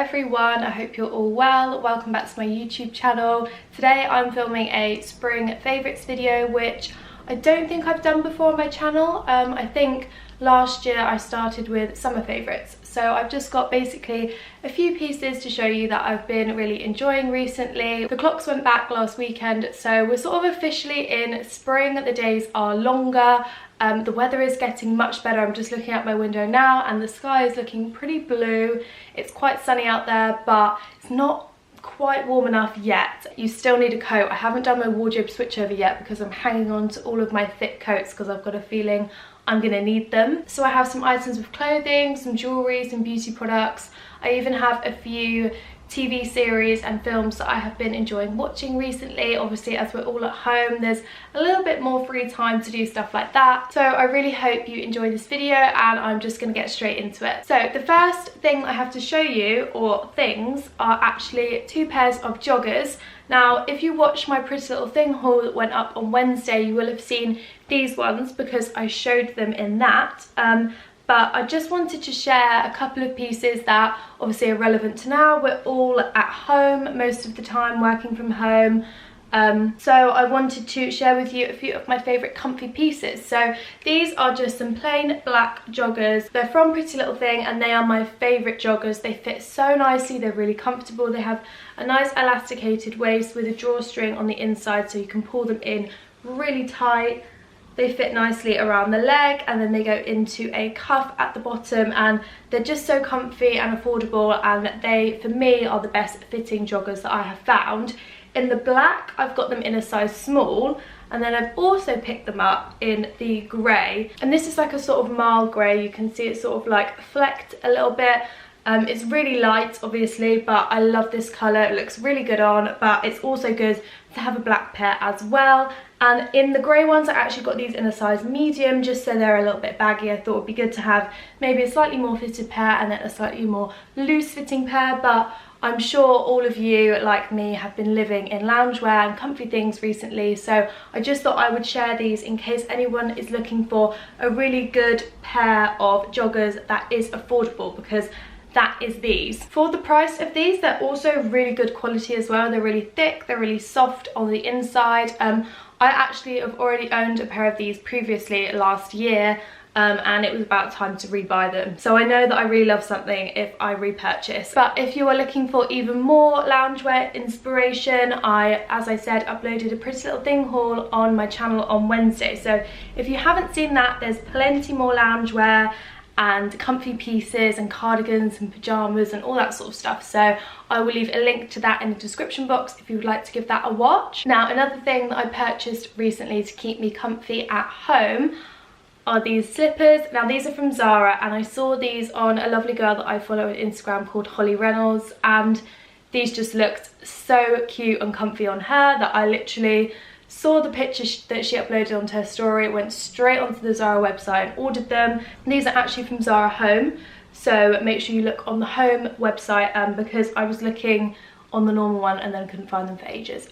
everyone, I hope you're all well. Welcome back to my YouTube channel. Today I'm filming a spring favourites video, which I don't think I've done before on my channel. I think last year I started with summer favourites. So I've just got basically a few pieces to show you that I've been really enjoying recently. The clocks went back last weekend, so we're sort of officially in spring. The days are longer. The weather is getting much better. I'm just looking out my window now and the sky is looking pretty blue. It's quite sunny out there, but it's not quite warm enough yet. You still need a coat. I haven't done my wardrobe switchover yet because I'm hanging on to all of my thick coats because I've got a feeling I'm gonna need them. So I have some items of clothing, some jewellery, some beauty products. I even have a few TV series and films that I have been enjoying watching recently. Obviously, as we're all at home, there's a little bit more free time to do stuff like that. So I really hope you enjoy this video and I'm just gonna get straight into it. So the first thing I have to show you, or things, are actually two pairs of joggers. Now, if you watched my Pretty Little Thing haul that went up on Wednesday, you will have seen these ones because I showed them in that. But I just wanted to share a couple of pieces that obviously are relevant to now. We're all at home most of the time, working from home. So I wanted to share with you a few of my favourite comfy pieces. So these are just some plain black joggers. They're from Pretty Little Thing and they are my favourite joggers. They fit so nicely, they're really comfortable. They have a nice elasticated waist with a drawstring on the inside so you can pull them in really tight. They fit nicely around the leg and then they go into a cuff at the bottom, and they're just so comfy and affordable, and they, for me, are the best fitting joggers that I have found. In the black, I've got them in a size small, and then I've also picked them up in the grey. And this is like a sort of mild grey. You can see it's sort of like flecked a little bit. It's really light, obviously, but I love this colour. It looks really good on, but it's also good to have a black pair as well. And in the grey ones, I actually got these in a size medium, just so they're a little bit baggy. I thought it would be good to have maybe a slightly more fitted pair and then a slightly more loose fitting pair. But I'm sure all of you, like me, have been living in loungewear and comfy things recently. So I just thought I would share these in case anyone is looking for a really good pair of joggers that is affordable, because that is these. For the price of these, they're also really good quality as well. They're really thick, they're really soft on the inside. I actually have already owned a pair of these previously last year, and it was about time to rebuy them. So I know that I really love something if I repurchase. But if you are looking for even more loungewear inspiration, I, as I said, uploaded a Pretty Little Thing haul on my channel on Wednesday. So if you haven't seen that, there's plenty more loungewear and comfy pieces and cardigans and pyjamas and all that sort of stuff. So I will leave a link to that in the description box if you would like to give that a watch. Now, another thing that I purchased recently to keep me comfy at home are these slippers. Now, these are from Zara, and I saw these on a lovely girl that I follow on Instagram called Holly Reynolds, and these just looked so cute and comfy on her that I literally saw the picture that she uploaded onto her story, went straight onto the Zara website and ordered them. And these are actually from Zara Home, so make sure you look on the Home website, because I was looking on the normal one and then couldn't find them for ages.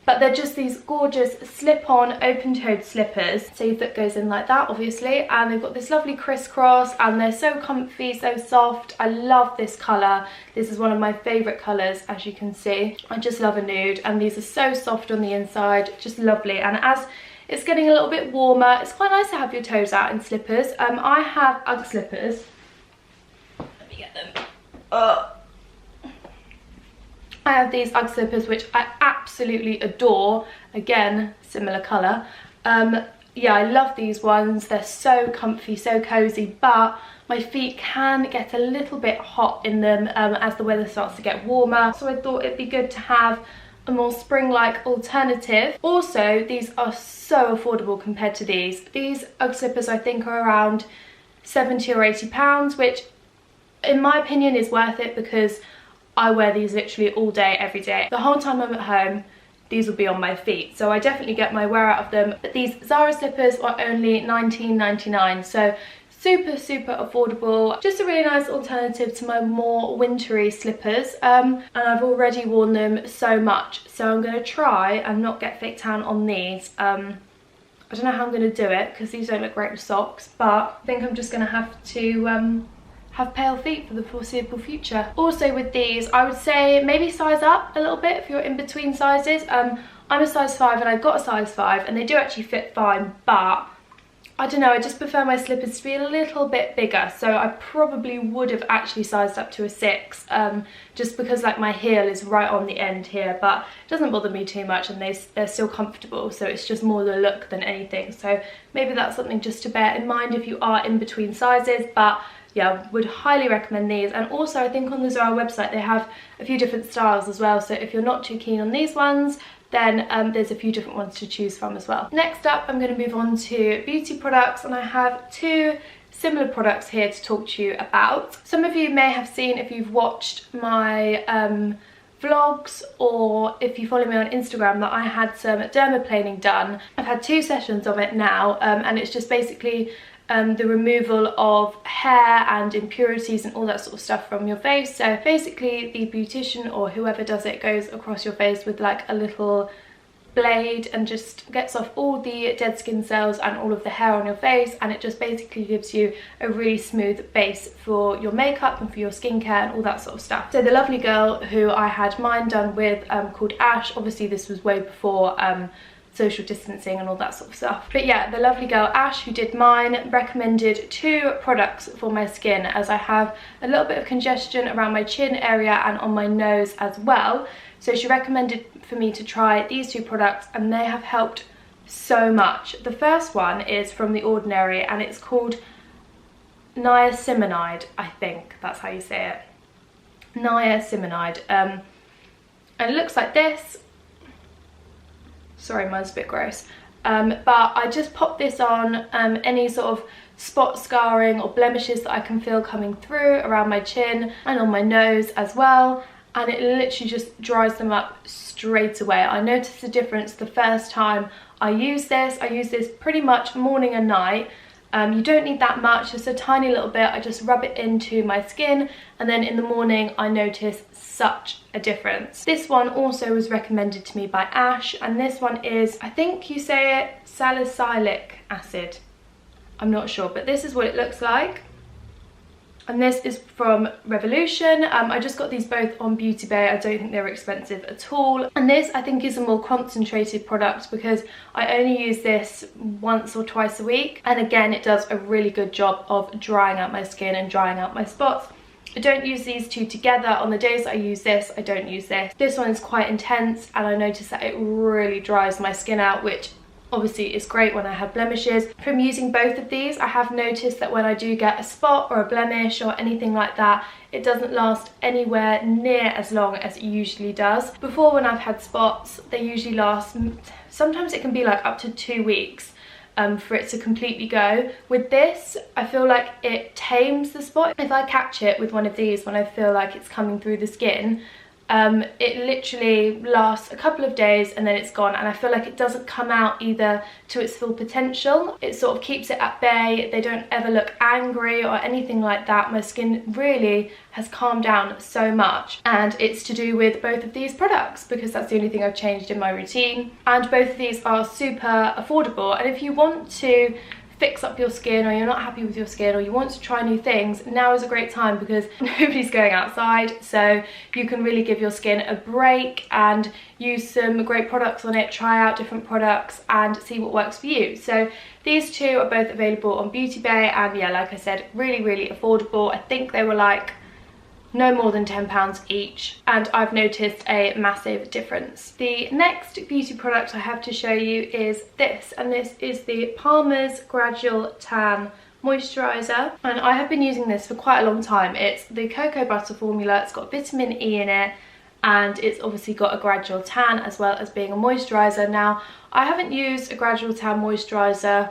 But they're just these gorgeous slip-on open-toed slippers. So your foot goes in like that, obviously, and they've got this lovely crisscross, and they're so comfy, so soft. I love this colour. This is one of my favourite colours, as you can see. I just love a nude, and these are so soft on the inside, just lovely. And as it's getting a little bit warmer, it's quite nice to have your toes out in slippers. I have UGG slippers. Let me get them. I have these UGG slippers, which I absolutely adore. Again, similar colour. Yeah, I love these ones. They're so comfy, so cozy, but my feet can get a little bit hot in them as the weather starts to get warmer. So I thought it'd be good to have a more spring-like alternative. Also, these are so affordable compared to these. These UGG slippers, I think, are around £70 or £80, which in my opinion is worth it, because I wear these literally all day, every day. The whole time I'm at home, these will be on my feet. So I definitely get my wear out of them. But these Zara slippers are only £19.99. So super, super affordable. Just a really nice alternative to my more wintry slippers. And I've already worn them so much. So I'm going to try and not get fake tan on these. I don't know how I'm going to do it because these don't look great with socks. But I think I'm just going to have have pale feet for the foreseeable future. Also with these, I would say maybe size up a little bit if you're in between sizes. I'm a size 5 and I got a size 5 and they do actually fit fine, but I don't know, I just prefer my slippers to be a little bit bigger, so I probably would have actually sized up to a 6, just because like my heel is right on the end here, but it doesn't bother me too much and they're still comfortable, so it's just more the look than anything. So maybe that's something just to bear in mind if you are in between sizes. But yeah, would highly recommend these. And also I think on the Zara website they have a few different styles as well, so if you're not too keen on these ones, then there's a few different ones to choose from as well. Next up, I'm going to move on to beauty products, and I have 2 similar products here to talk to you about. Some of you may have seen, if you've watched my vlogs or if you follow me on Instagram, that I had some dermaplaning done. I've had 2 sessions of it now, and it's just basically the removal of hair and impurities and all that sort of stuff from your face. So basically the beautician or whoever does it goes across your face with like a little blade and just gets off all the dead skin cells and all of the hair on your face, and it just basically gives you a really smooth base for your makeup and for your skincare and all that sort of stuff. So the lovely girl who I had mine done with, called Ash, obviously this was way before social distancing and all that sort of stuff, but yeah, the lovely girl Ash who did mine recommended 2 products for my skin, as I have a little bit of congestion around my chin area and on my nose as well. So she recommended for me to try these 2 products, and they have helped so much. The first one is from The Ordinary and it's called Niacinamide, I think that's how you say it, Niacinamide, and it looks like this. Sorry, mine's a bit gross, but I just pop this on any sort of spot scarring or blemishes that I can feel coming through around my chin and on my nose as well, and it literally just dries them up straight away. I noticed the difference the first time I use this. I use this pretty much morning and night. You don't need that much, just a tiny little bit. I just rub it into my skin, and then in the morning I notice such a difference. This one also was recommended to me by Ash, and this one is, I think you say it, Salicylic Acid. I'm not sure, but this is what it looks like. And this is from Revolution. I just got these both on Beauty Bay. I don't think they were expensive at all. And this I think is a more concentrated product because I only use this once or twice a week. And again, it does a really good job of drying out my skin and drying out my spots. I don't use these 2 together. On the days I use this, I don't use this. This one is quite intense, and I notice that it really dries my skin out, which obviously is great when I have blemishes. From using both of these, I have noticed that when I do get a spot or a blemish or anything like that, it doesn't last anywhere near as long as it usually does. Before, when I've had spots, they usually last, sometimes it can be like up to 2 weeks for it to completely go. With this, I feel like it tames the spot. If I catch it with one of these when I feel like it's coming through the skin, it literally lasts a couple of days and then it's gone, and I feel like it doesn't come out either to its full potential. It sort of keeps it at bay. They don't ever look angry or anything like that. My skin really has calmed down so much, and it's to do with both of these products because that's the only thing I've changed in my routine. And both of these are super affordable, and if you want to fix up your skin, or you're not happy with your skin, or you want to try new things, now is a great time because nobody's going outside, so you can really give your skin a break and use some great products on it, try out different products and see what works for you. So these 2 are both available on Beauty Bay, and yeah, like I said, really affordable. I think they were like no more than £10 each, and I've noticed a massive difference. The next beauty product I have to show you is this, and this is the Palmer's Gradual Tan Moisturiser, and I have been using this for quite a long time. It's the cocoa butter formula, it's got vitamin E in it, and it's obviously got a gradual tan as well as being a moisturiser. Now, I haven't used a gradual tan moisturiser.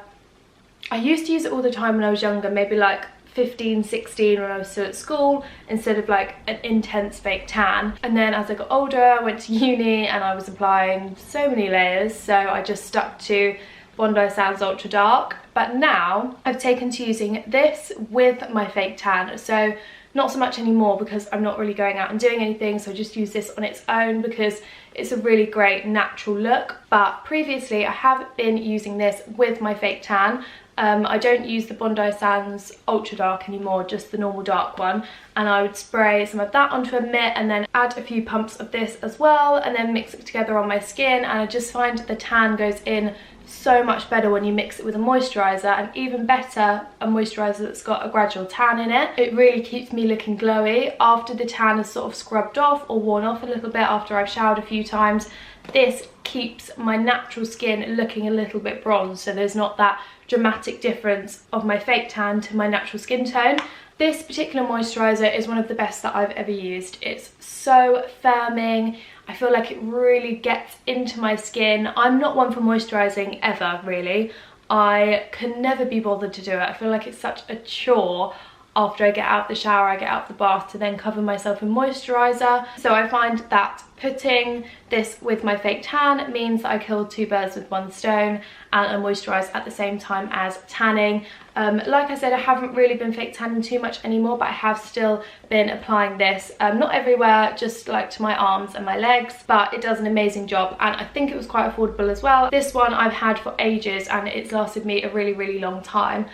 I used to use it all the time when I was younger, maybe like 15, 16 when I was still at school, instead of like an intense fake tan. And then as I got older, I went to uni and I was applying so many layers, so I just stuck to Bondi Sands Ultra Dark. But now I've taken to using this with my fake tan, so not so much anymore because I'm not really going out and doing anything, so I just use this on its own because it's a really great natural look. But previously I have been using this with my fake tan, I don't use the Bondi Sands Ultra Dark anymore, just the normal dark one, and I would spray some of that onto a mitt and then add a few pumps of this as well, and then mix it together on my skin. And I just find the tan goes in so much better when you mix it with a moisturiser, and even better, a moisturiser that's got a gradual tan in it. It really keeps me looking glowy after the tan is sort of scrubbed off or worn off a little bit after I've showered a few times. This keeps my natural skin looking a little bit bronzed, so there's not that dramatic difference of my fake tan to my natural skin tone. This particular moisturiser is one of the best that I've ever used. It's so firming. I feel like it really gets into my skin. I'm not one for moisturising ever, really. I can never be bothered to do it. I feel like it's such a chore after I get out of the shower, I get out of the bath, to then cover myself in moisturiser. So I find that putting this with my fake tan means that I killed two birds with one stone, and I moisturise at the same time as tanning. Like I said, I haven't really been fake tanning too much anymore, but I have still been applying this, not everywhere, just like to my arms and my legs, but it does an amazing job, and I think it was quite affordable as well. This one I've had for ages and it's lasted me a really, really long time.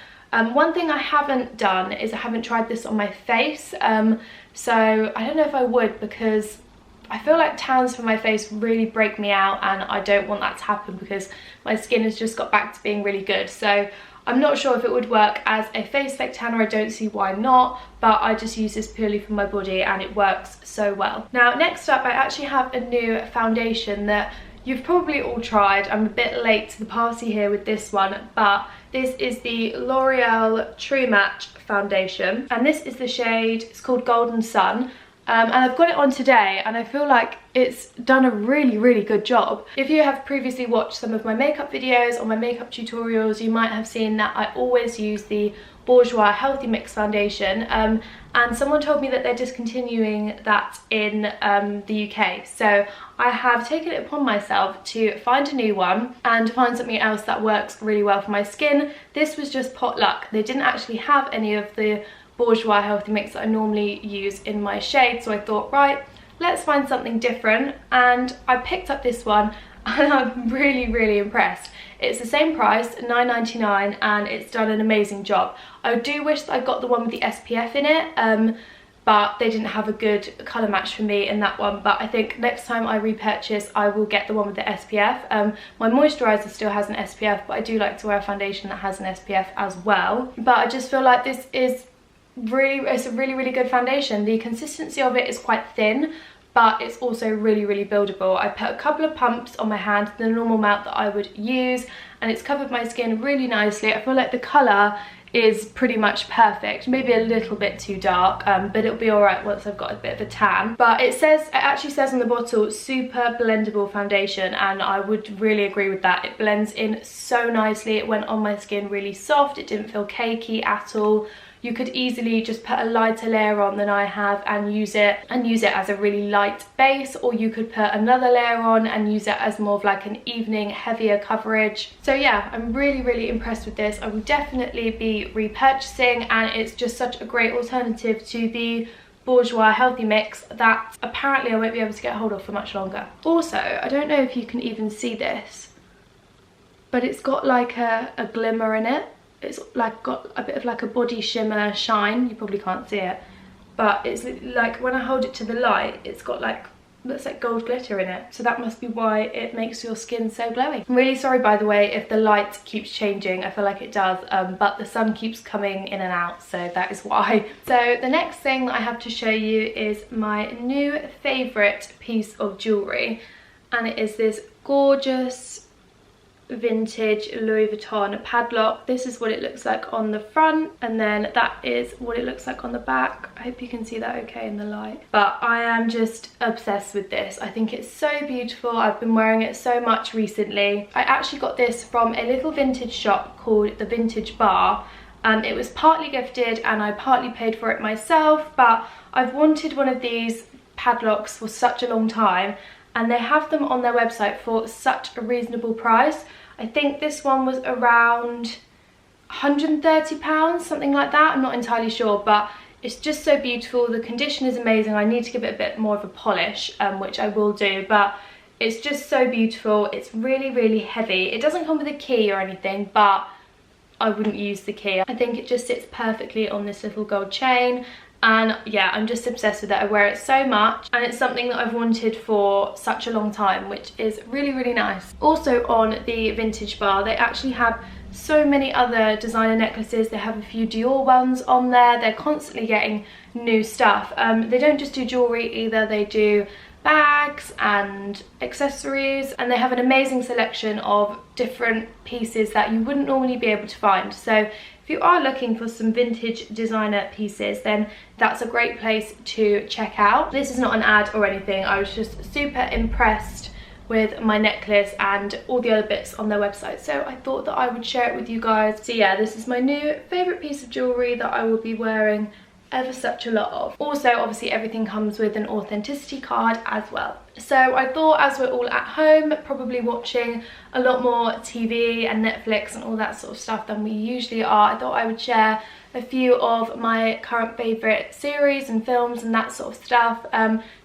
One thing I haven't done is I haven't tried this on my face, so I don't know if I would, because I feel like tans for my face really break me out, and I don't want that to happen because my skin has just got back to being really good. So I'm not sure if it would work as a face fake tanner. I don't see why not, but I just use this purely for my body and it works so well. Now next up, I actually have a new foundation that you've probably all tried. I'm a bit late to the party here with this one, but this is the L'Oreal True Match foundation, and this is the shade, it's called Golden Sun. And I've got it on today and I feel like it's done a really, really good job. If you have previously watched some of my makeup videos or my makeup tutorials, you might have seen that I always use the Bourjois Healthy Mix foundation, and someone told me that they're discontinuing that in the UK. So I have taken it upon myself to find a new one and find something else that works really well for my skin. This was just pot luck. They didn't actually have any of the Bourjois Healthy Mix that I normally use in my shade, so I thought, right, let's find something different, and I picked up this one and I'm really, really impressed. It's the same price, $9.99, and it's done an amazing job. I do wish that I got the one with the SPF in it, but they didn't have a good colour match for me in that one. But I think next time I repurchase, I will get the one with the SPF. My moisturiser still has an SPF, but I do like to wear a foundation that has an SPF as well. But I just feel like this is it's a really, really good foundation. The consistency of it is quite thin, but it's also really, really buildable. I put a couple of pumps on my hand, the normal amount that I would use, and it's covered my skin really nicely. I feel like the colour is pretty much perfect, maybe a little bit too dark, but it'll be all right once I've got a bit of a tan. But it actually says on the bottle, super blendable foundation, and I would really agree with that. It blends in so nicely. It went on my skin really soft. It didn't feel cakey at all. You could easily just put a lighter layer on than I have and use it as a really light base, or you could put another layer on and use it as more of like an evening heavier coverage. So yeah, I'm really, really impressed with this. I will definitely be repurchasing, and it's just such a great alternative to the Bourjois Healthy Mix that apparently I won't be able to get hold of for much longer. Also, I don't know if you can even see this, but it's got like a glimmer in it. It's like got a bit of like a body shimmer shine. You probably can't see it, but it's like when I hold it to the light, it's got like, looks like gold glitter in it. So that must be why it makes your skin so glowy. I'm really sorry, by the way, if the light keeps changing. I feel like it does, but the sun keeps coming in and out, so that is why. So the next thing that I have to show you is my new favourite piece of jewellery, and it is this gorgeous vintage Louis Vuitton padlock. This is what it looks like on the front, and then that is what it looks like on the back. I hope you can see that okay in the light, but I am just obsessed with this. I think it's so beautiful. I've been wearing it so much recently. I actually got this from a little vintage shop called the Vintage Bar. It was partly gifted and I partly paid for it myself, but I've wanted one of these padlocks for such a long time, and they have them on their website for such a reasonable price. I think this one was around £130, something like that. I'm not entirely sure, but it's just so beautiful. The condition is amazing. I need to give it a bit more of a polish, which I will do, but it's just so beautiful. It's really, really heavy. It doesn't come with a key or anything, but I wouldn't use the key. I think it just sits perfectly on this little gold chain. And yeah, I'm just obsessed with it. I wear it so much, and it's something that I've wanted for such a long time, which is really, really nice. Also on the vintage bar, they actually have so many other designer necklaces. They have a few Dior ones on there. They're constantly getting new stuff. They don't just do jewellery either, they do bags and accessories, and they have an amazing selection of different pieces that you wouldn't normally be able to find. So if you are looking for some vintage designer pieces, then that's a great place to check out. This is not an ad or anything. I was just super impressed with my necklace and all the other bits on their website, so I thought that I would share it with you guys. So yeah, this is my new favourite piece of jewellery that I will be wearing ever such a lot of. Also, obviously everything comes with an authenticity card as well. So I thought, as we're all at home probably watching a lot more TV and Netflix and all that sort of stuff than we usually are, I thought I would share a few of my current favourite series and films and that sort of stuff,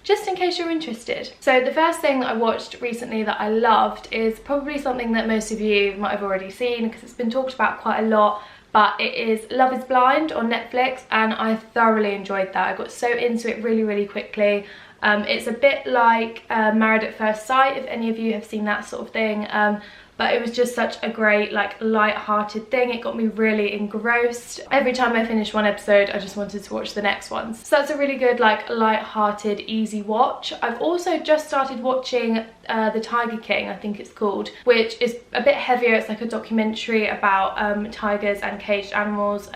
just in case you're interested. So the first thing that I watched recently that I loved is probably something that most of you might have already seen because it's been talked about quite a lot, but it is Love is Blind on Netflix, and I thoroughly enjoyed that. I got so into it really, really quickly. It's a bit like Married at First Sight, if any of you have seen that sort of thing, but it was just such a great, like, light-hearted thing. It got me really engrossed. Every time I finished one episode, I just wanted to watch the next ones. So that's a really good, like, light-hearted, easy watch. I've also just started watching The Tiger King, I think it's called, which is a bit heavier. It's like a documentary about tigers and caged animals.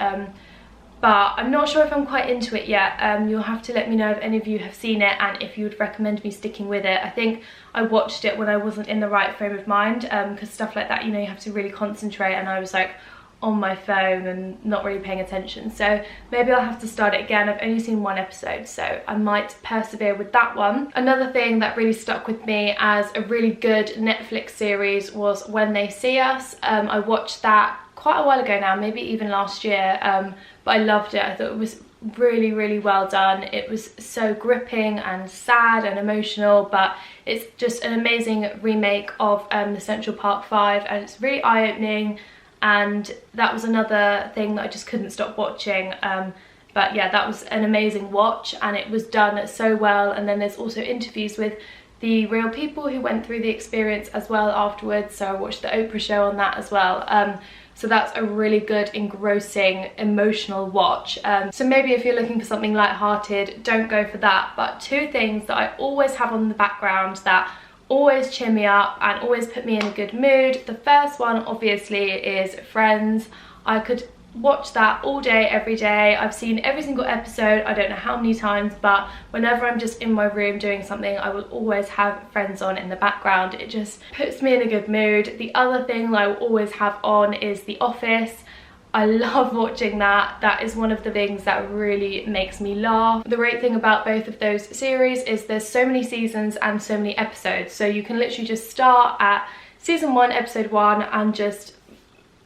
But I'm not sure if I'm quite into it yet. You'll have to let me know if any of you have seen it and if you would recommend me sticking with it. I think I watched it when I wasn't in the right frame of mind, because stuff like that, you know, you have to really concentrate, and I was like on my phone and not really paying attention. So maybe I'll have to start it again. I've only seen one episode, so I might persevere with that one. Another thing that really stuck with me as a really good Netflix series was When They See Us. I watched that quite a while ago now, maybe even last year, but I loved it. I thought it was really, really well done. It was so gripping and sad and emotional, but it's just an amazing remake of the Central Park 5, and it's really eye-opening, and that was another thing that I just couldn't stop watching. But yeah, that was an amazing watch, and it was done so well. And then there's also interviews with the real people who went through the experience as well afterwards, so I watched the Oprah show on that as well. So that's a really good, engrossing, emotional watch. So maybe if you're looking for something light-hearted, don't go for that. But two things that I always have on the background that always cheer me up and always put me in a good mood. The first one, obviously, is Friends. I could watch that all day, every day. I've seen every single episode, I don't know how many times, but whenever I'm just in my room doing something, I will always have Friends on in the background. It just puts me in a good mood. The other thing that I will always have on is The Office. I love watching that. That is one of the things that really makes me laugh. The great thing about both of those series is there's so many seasons and so many episodes, so you can literally just start at season 1, episode 1, and just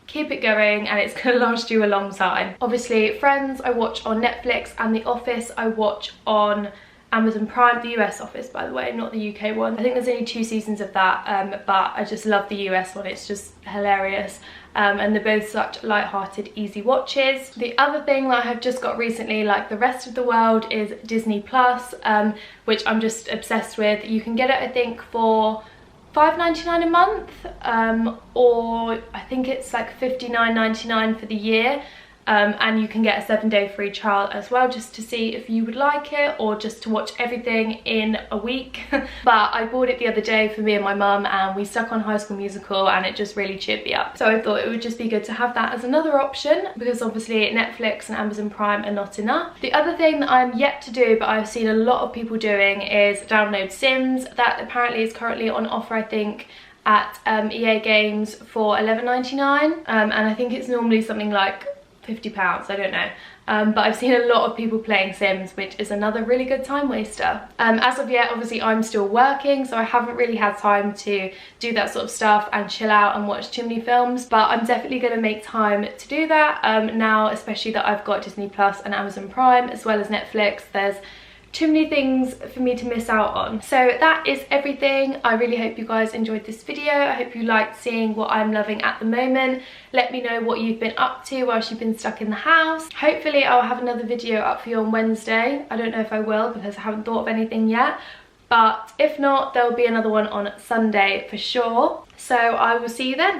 keep it going, and it's gonna last you a long time. Obviously Friends I watch on Netflix, and The Office I watch on Amazon Prime. The US Office, by the way, not the UK one. I think there's only 2 seasons of that, but I just love the US one. It's just hilarious, and they're both such light-hearted, easy watches. The other thing that I have just got recently, like the rest of the world, is Disney Plus, which I'm just obsessed with. You can get it, I think, for $5.99 a month, or I think it's like $59.99 for the year, and you can get a 7-day free trial as well, just to see if you would like it, or just to watch everything in a week. But I bought it the other day for me and my mum, and we stuck on High School Musical, and it just really cheered me up. So I thought it would just be good to have that as another option, because obviously Netflix and Amazon Prime are not enough. The other thing that I'm yet to do, but I've seen a lot of people doing, is download Sims. That apparently is currently on offer, I think, at EA Games for $11.99, and I think it's normally something like £50, I don't know. But I've seen a lot of people playing Sims, which is another really good time waster. As of yet, obviously I'm still working, so I haven't really had time to do that sort of stuff and chill out and watch too many films, but I'm definitely going to make time to do that now, especially that I've got Disney Plus and Amazon Prime as well as Netflix. There's too many things for me to miss out on. So that is everything. I really hope you guys enjoyed this video. I hope you liked seeing what I'm loving at the moment. Let me know what you've been up to whilst you've been stuck in the house. Hopefully I'll have another video up for you on Wednesday. I don't know if I will because I haven't thought of anything yet, but if not, there'll be another one on Sunday for sure. So I will see you then.